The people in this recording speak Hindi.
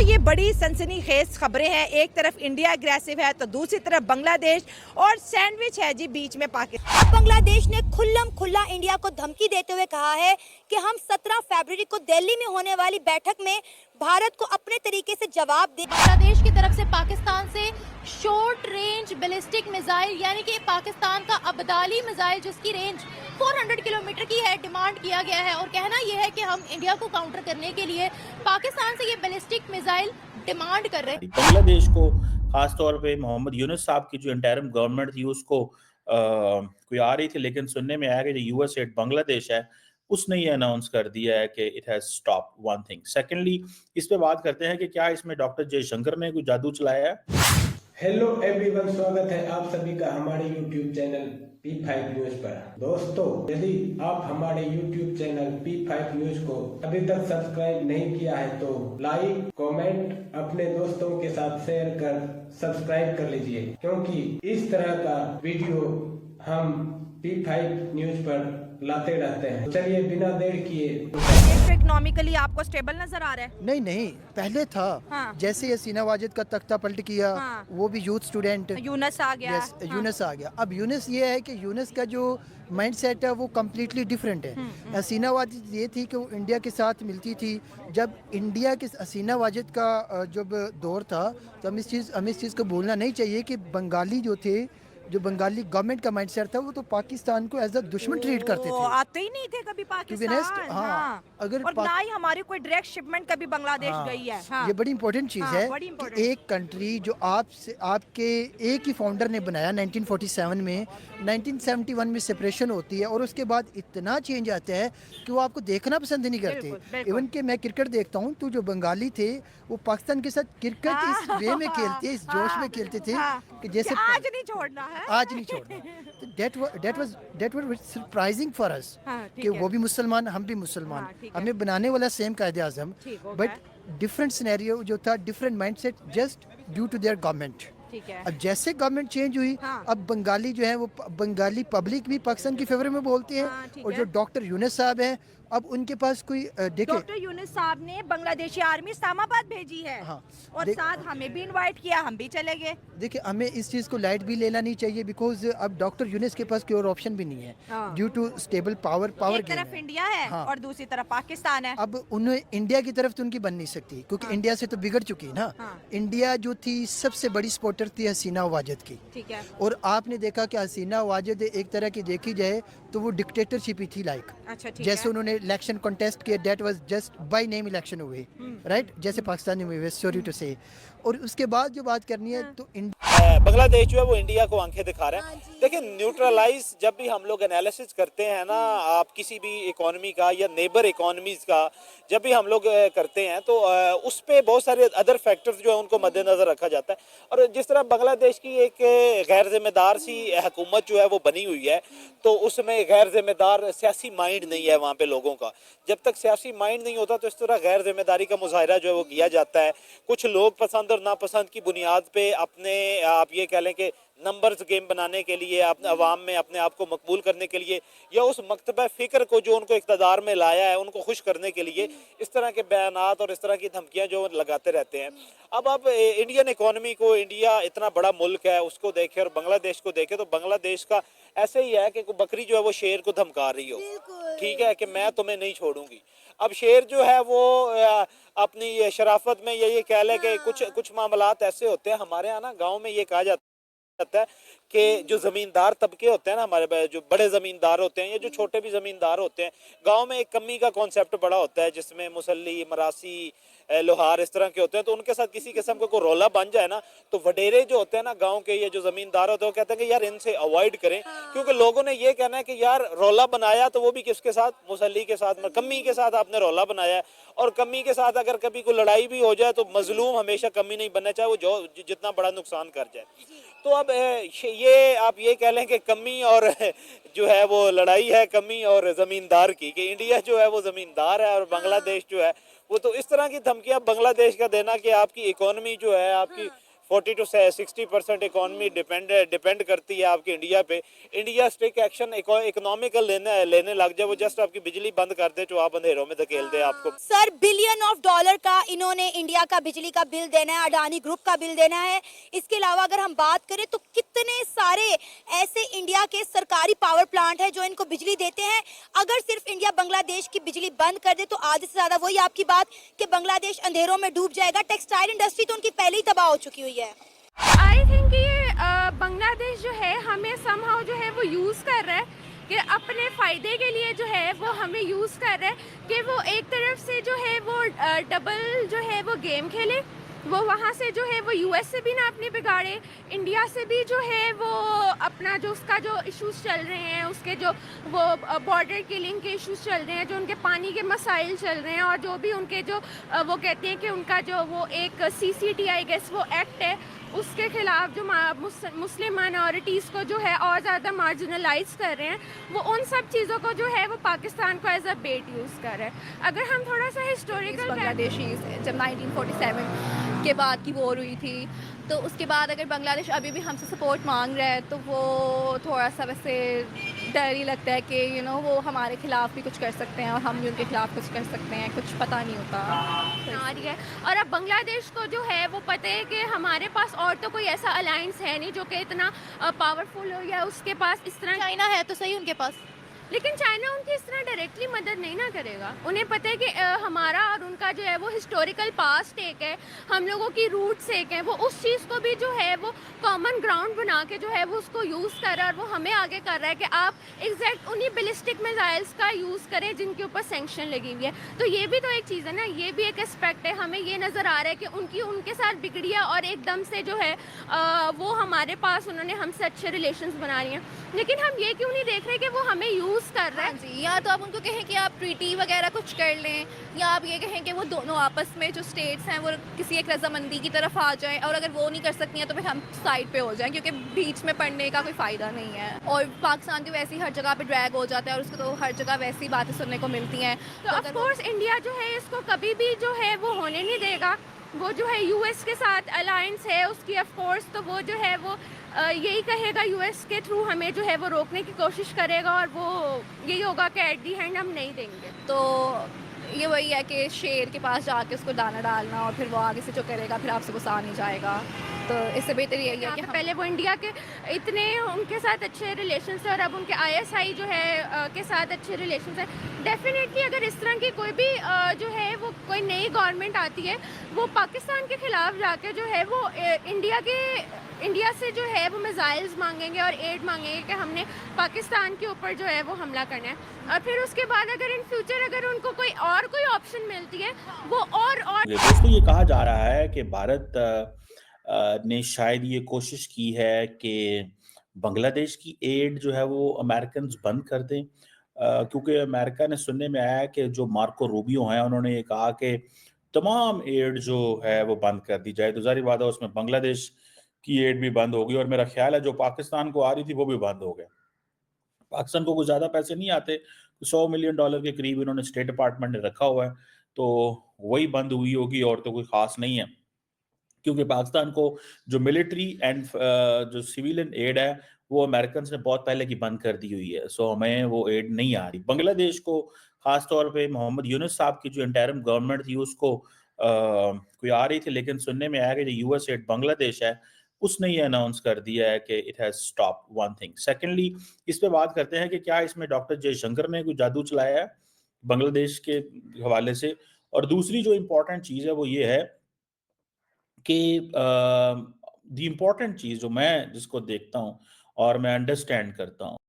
ये बड़ी सनसनीखेज खबरें हैं। एक तरफ इंडिया अग्रेसिव है तो दूसरी तरफ बांग्लादेश और सैंडविच है जी बीच में पाकिस्तान। बांग्लादेश ने खुल्लम खुल्ला इंडिया को धमकी देते हुए कहा है कि हम 17 फरवरी को दिल्ली में होने वाली बैठक में भारत को अपने तरीके से जवाब दे। बांग्लादेश की तरफ से पाकिस्तान से शॉर्ट रेंज बैलिस्टिक मिसाइल यानी कि पाकिस्तान का अब्दाली मिसाइल जिसकी रेंज 400 किलोमीटर की है डिमांड किया गया है और कहना यह है कि हम इंडिया को काउंटर करने के लिए पाकिस्तान से ये बैलिस्टिक मिसाइल डिमांड कर रहे हैं। बांग्लादेश को खासतौर पे मोहम्मद यूनुस साहब की जो इंटरिम गवर्नमेंट थी उसको कोई आ रही थी, लेकिन सुनने में आया कि जो यूएस एड बांग्लादेश है उसने ये अनाउंस कर दिया है कि it has stop one thing. Secondly इस पे बात करते हैं कि क्या इसमें डॉक्टर जयशंकर ने कोई जादू चलाया है। हेलो एवरीवन, स्वागत है आप सभी का हमारे यूट्यूब चैनल P5 न्यूज पर। दोस्तों, यदि आप हमारे यूट्यूब चैनल P5 न्यूज को अभी तक सब्सक्राइब नहीं किया है तो लाइक, कमेंट, अपने दोस्तों के साथ शेयर कर सब्सक्राइब कर लीजिए, क्योंकि इस तरह का वीडियो हम P5 न्यूज पर लाते रहते हैं। चलिए बिना देर किए। इकोनॉमिकली आपको स्टेबल नजर आ रहा है? नहीं, पहले था। हाँ। जैसे हसीना वाजिद का तख्ता पलट किया। हाँ। वो भी यूथ स्टूडेंट यूनस आ गया। यूनस आ गया। अब यूनस ये है कि यूनस का जो माइंड सेट है वो कम्प्लीटली डिफरेंट है। हसीना वाजिद ये थी कि वो इंडिया के साथ मिलती थी। जब इंडिया के हसीना वाजिद का जब दौर था तो हमें इस चीज़ को भूलना नहीं चाहिए कि बंगाली जो बंगाली गवर्नमेंट का माइंडसेट था वो तो पाकिस्तान को एज अ दुश्मन ट्रीट करते थे। आते ही नहीं थे कभी पाकिस्तान। हाँ, अगर और ना ही हमारी कोई डायरेक्ट शिपमेंट कभी बांग्लादेश गई है। हाँ। ये बड़ी इंपॉर्टेंट चीज़ है कि एक कंट्री जो आपके एक ही फाउंडर ने बनाया 1947 में, 1971 में सेपरेशन होती है और उसके बाद इतना चेंज आता है कि वो आपको देखना पसंद नहीं करते। इवन कि मैं क्रिकेट देखता हूँ तो जो बंगाली थे वो पाकिस्तान के साथ क्रिकेट इस वे में खेलते, इस जोश में खेलते थे कि जैसे आज नहीं छोड़ना है, आज नहीं छोड़ना। That was surprising for us कि वो भी मुसलमान, हम भी मुसलमान, हमें बनाने वाला सेम कायदे आज़म, बट डिफरेंट सिनेरियो जो था, different mindset just due to their government. अब जैसे गवर्नमेंट चेंज हुई, अब बंगाली जो है वो बंगाली पब्लिक भी पाकिस्तान की फेवर में बोलती है। और जो डॉक्टर यूनुस साहब हैं, अब उनके पास कोई डॉक्टर यूनुस साहब ने बांग्लादेशी आर्मी इस्लामाबाद भेजी है। हाँ। और साथ हमें भी इनवाइट किया, हम भी चले गए। देखिए, हमें इस चीज़ को लाइट भी लेना नहीं चाहिए, बिकॉज अब डॉक्टर यूनुस के पास कोई और ऑप्शन भी नहीं है ड्यू टू स्टेबल पावर एक तरफ इंडिया है और दूसरी तरफ पाकिस्तान है। अब उन्हें इंडिया की तरफ तो उनकी बन नहीं सकती, क्योंकि इंडिया से तो बिगड़ चुकी ना। इंडिया जो थी सबसे बड़ी सपोर्टर थी हसीना वाजिद की। ठीक है। और आपने देखा कि हसीना वाजिद एक तरह की देखी जाए तो वो डिक्टेटरशिप ही थी, लाइक। अच्छा, जैसे उन्होंने इलेक्शन कॉन्टेस्ट किया, that was just by name election हुए, राइट, जैसे पाकिस्तानी में हुए, सॉरी टू से। और उसके बाद जो बात करनी है तो बांग्लादेश जो है वो इंडिया को आंखें दिखा रहा है। देखिए, न्यूट्रलाइज जब भी हम लोग एनालिसिस करते हैं ना, आप किसी भी इकोनॉमी का या नेबर इकोनॉमीज का जब भी हम लोग करते हैं तो उस पे बहुत सारे अदर फैक्टर्स जो है उनको मद्देनजर रखा जाता है। और जिस तरह बांग्लादेश की एक गैर जिम्मेदार सी हुकूमत जो है वो बनी हुई है, तो उसमें गैर जिम्मेदार सियासी माइंड नहीं है वहाँ पे लोगों का। जब तक सियासी माइंड नहीं होता तो इस तरह गैर जिम्मेदारी का मुजाहरा जो है वो किया जाता है। कुछ लोग पसंद और नापसंद की बुनियाद पे अपने आप ये कह लें कि नंबर्स गेम बनाने के लिए, अपने अवाम में अपने आप को मकबूल करने के लिए, या उस मकतबा फ़िक्र को जो उनको इक़्तिदार में लाया है उनको खुश करने के लिए इस तरह के बयानात और इस तरह की धमकियां जो लगाते रहते हैं। अब आप इंडियन इकोनॉमी को, इंडिया इतना बड़ा मुल्क है उसको देखें और बांग्लादेश को देखें तो बांग्लादेश का ऐसे ही है कि कोई बकरी जो है वो शेर को धमका रही हो, ठीक है, कि मैं तुम्हें नहीं छोड़ूंगी। अब शेर जो है वो अपनी शराफत में ये कह ले कि कुछ मामलात ऐसे होते हैं हमारे यहाँ ना, गाँव में ये कहा जाता है कि जो जमींदार तबके होते हैं ना, हमारे जो बड़े जमींदार होते हैं या जो छोटे भी जमींदार होते हैं, गांव में एक कमी का कॉन्सेप्ट बड़ा होता है जिसमें मुसल्ली, मरासी, लोहार इस तरह के होते हैं। तो उनके साथ किसी किस्म का कोई रोला बन जाए ना, तो वडेरे जो होते हैं ना गांव के, ये जो जमींदार होते हैं, वो कहते हैं कि यार इनसे अवॉइड करें, क्योंकि लोगों ने ये कहना है कि यार रोला बनाया तो वो भी किसके साथ, मुसल्ली के साथ, कमी के साथ आपने रोला बनाया है। और कमी के साथ अगर कभी कोई लड़ाई भी हो जाए तो मजलूम हमेशा कमी नहीं बनना, चाहे वो जो जितना बड़ा नुकसान कर जाए। तो अब ये आप ये कह लें कि कमी और जो है वो लड़ाई है कमी और ज़मींदार की, कि इंडिया जो है वो ज़मींदार है और बांग्लादेश जो है वो, तो इस तरह की धमकियां बांग्लादेश का देना कि आपकी इकोनॉमी जो है, आपकी 40 to 60% इकोनॉमी डिपेंड करती है आपकी इंडिया पे। इंडिया स्ट्रिक्ट एक्शन इकोनॉमिकल लेने लग जाए, वो जस्ट आपकी बिजली बंद कर दे, जो आप अंधेरों में धकेल दे आपको। सर बिलियन ऑफ डॉलर का इन्होंने इंडिया का बिजली का बिल देना है, अडानी ग्रुप का बिल देना है। इसके अलावा अगर हम बात करें तो कितने सारे ऐसे इंडिया के सरकारी पावर प्लांट हैं जो इनको बिजली देते हैं। अगर सिर्फ इंडिया बांग्लादेश की बिजली बंद कर दे तो आधे से ज्यादा वही आपकी बात कि बांग्लादेश अंधेरों में डूब जाएगा। टेक्सटाइल इंडस्ट्री तो उनकी पहले ही तबाह हो चुकी हुई है। आई थिंक ये बांग्लादेश जो है हमें समहाउ जो है वो यूज़ कर रहा है कि अपने फ़ायदे के लिए जो है वो हमें यूज़ कर रहा है कि वो एक तरफ से जो है वो डबल जो है वो गेम खेले, वो वहाँ से जो है वो यूएस से भी ना अपने बिगाड़े, इंडिया से भी जो है वो अपना जो उसका जो इश्यूज चल रहे हैं, उसके जो वो बॉर्डर किलिंग के इश्यूज चल रहे हैं, जो उनके पानी के मसाइल चल रहे हैं, और जो भी उनके जो वो कहते हैं कि उनका जो वो एक CCT आई गेस वो एक्ट है, उसके खिलाफ जो मुस्लिम माइनॉरिटीज़ को जो है और ज़्यादा मार्जिनलाइज कर रहे हैं, वो उन सब चीज़ों को जो है वो पाकिस्तान को एज अ बेट यूज़ कर रहा है। अगर हम थोड़ा सा हिस्टोरिकल बांग्लादेशी जब 1947 के बाद की वॉर हुई थी, तो उसके बाद अगर बांग्लादेश अभी भी हमसे सपोर्ट मांग रहा है तो वो थोड़ा सा वैसे डर ही लगता है कि वो हमारे खिलाफ भी कुछ कर सकते हैं और हम भी उनके खिलाफ कुछ कर सकते हैं, कुछ पता नहीं होता आ रही है। और अब बांग्लादेश को जो है वो पता है कि हमारे पास और तो कोई ऐसा अलायंस है नहीं जो कि इतना पावरफुल हो, या उसके पास इस तरह चाइना है तो सही उनके पास, लेकिन चाइना उनकी इस तरह डायरेक्टली मदद नहीं ना करेगा। उन्हें पता है कि हमारा और उनका जो है वो हिस्टोरिकल पास्ट एक है, हम लोगों की रूट्स एक हैं, वो उस चीज़ को भी जो है वो कॉमन ग्राउंड बना के जो है वो उसको यूज़ कर रहा है, और वो हमें आगे कर रहा है कि आप एग्जैक्ट उन्हीं बैलिस्टिक मिसाइल्स का यूज़ करें जिनके ऊपर सैंक्शन लगी हुई है। तो ये भी तो एक चीज़ है ना, ये भी एक एस्पेक्ट है। हमें ये नज़र आ रहा है कि उनके साथ बिगड़ी है और एकदम से जो है वो हमारे पास उन्होंने हमसे अच्छे रिलेशंस बना लिए हैं, लेकिन हम ये क्यों नहीं देख रहे कि वो हमें यूज़ कर रहे हैं। जी, या तो आप उनको कहें कि आप ट्रीटी वगैरह कुछ कर लें, या आप ये कहें कि वो दोनों आपस में जो स्टेट्स हैं वो किसी एक रजामंदी की तरफ आ जाएं, और अगर वो नहीं कर सकती हैं तो फिर हम साइड पे हो जाएं, क्योंकि बीच में पड़ने का कोई फ़ायदा नहीं है। और पाकिस्तान तो वैसे ही हर जगह पे ड्रैग हो जाता है और उसको तो हर जगह वैसी बातें सुनने को मिलती हैं। तो ऑफ कोर्स इंडिया जो है इसको कभी भी जो है वो होने नहीं देगा। वो जो है यूएस के साथ अलायंस है उसकी, ऑफ कोर्स, तो वो जो है वो यही कहेगा, यूएस के थ्रू हमें जो है वो रोकने की कोशिश करेगा, और वो यही होगा कि एट दी एंड हम नहीं देंगे। तो ये वही है कि शेर के पास जाके उसको दाना डालना, और फिर वो आगे से जो करेगा फिर आपसे गुस्सा नहीं जाएगा। तो इससे बेहतर यही है कि पहले वो इंडिया के इतने उनके साथ अच्छे रिलेशंस है, और अब उनके ISI जो है के साथ अच्छे रिलेशंस है। डेफिनेटली अगर इस तरह की कोई भी जो है वो कोई नई गवर्नमेंट आती है, वो पाकिस्तान के खिलाफ जाके जो है वो इंडिया से जो है वो मिसाइल्स मांगेंगे और एड मांगेंगे कि हमने पाकिस्तान के ऊपर जो है वो हमला करना है, और फिर उसके बाद अगर इन फ्यूचर अगर उनको कोई ऑप्शन मिलती है वो और दोस्तों, ये कहा जा रहा है कि भारत ने शायद ये कोशिश की है कि बांग्लादेश की एड जो है वो अमेरिकन बंद कर दें, क्योंकि अमेरिका ने सुनने में आया कि जो मार्को रूबियो हैं उन्होंने ये कहा कि तमाम एड जो है वो बंद कर दी जाए, तो जाहिर बात है उसमें बांग्लादेश की एड भी बंद होगी, और मेरा ख्याल है जो पाकिस्तान को आ रही थी वो भी बंद हो गया। पाकिस्तान को कुछ ज़्यादा पैसे नहीं आते, $100 मिलियन के करीब इन्होंने स्टेट डिपार्टमेंट ने रखा हुआ है, तो वही बंद हुई होगी, और तो कोई ख़ास नहीं है, क्योंकि पाकिस्तान को जो मिलिट्री एंड जो सिविलियन एड है वो अमेरिकन ने बहुत पहले की बंद कर दी हुई है, सो हमें वो एड नहीं आ रही। बांग्लादेश को खास तौर पे मोहम्मद यूनुस साहब की जो इंटरिम गवर्नमेंट थी उसको कोई आ रही थी, लेकिन सुनने में आया कि जो यूएस एड बांग्लादेश है उसने ये अनाउंस कर दिया है कि it has stop one thing. Secondly, इस पे बात करते हैं कि क्या इसमें डॉक्टर जयशंकर ने कोई जादू चलाया है बांग्लादेश के हवाले से, और दूसरी जो इम्पोर्टेंट चीज़ है वो ये है कि द इम्पोर्टेंट चीज़ जो मैं जिसको देखता हूँ और मैं अंडरस्टैंड करता हूँ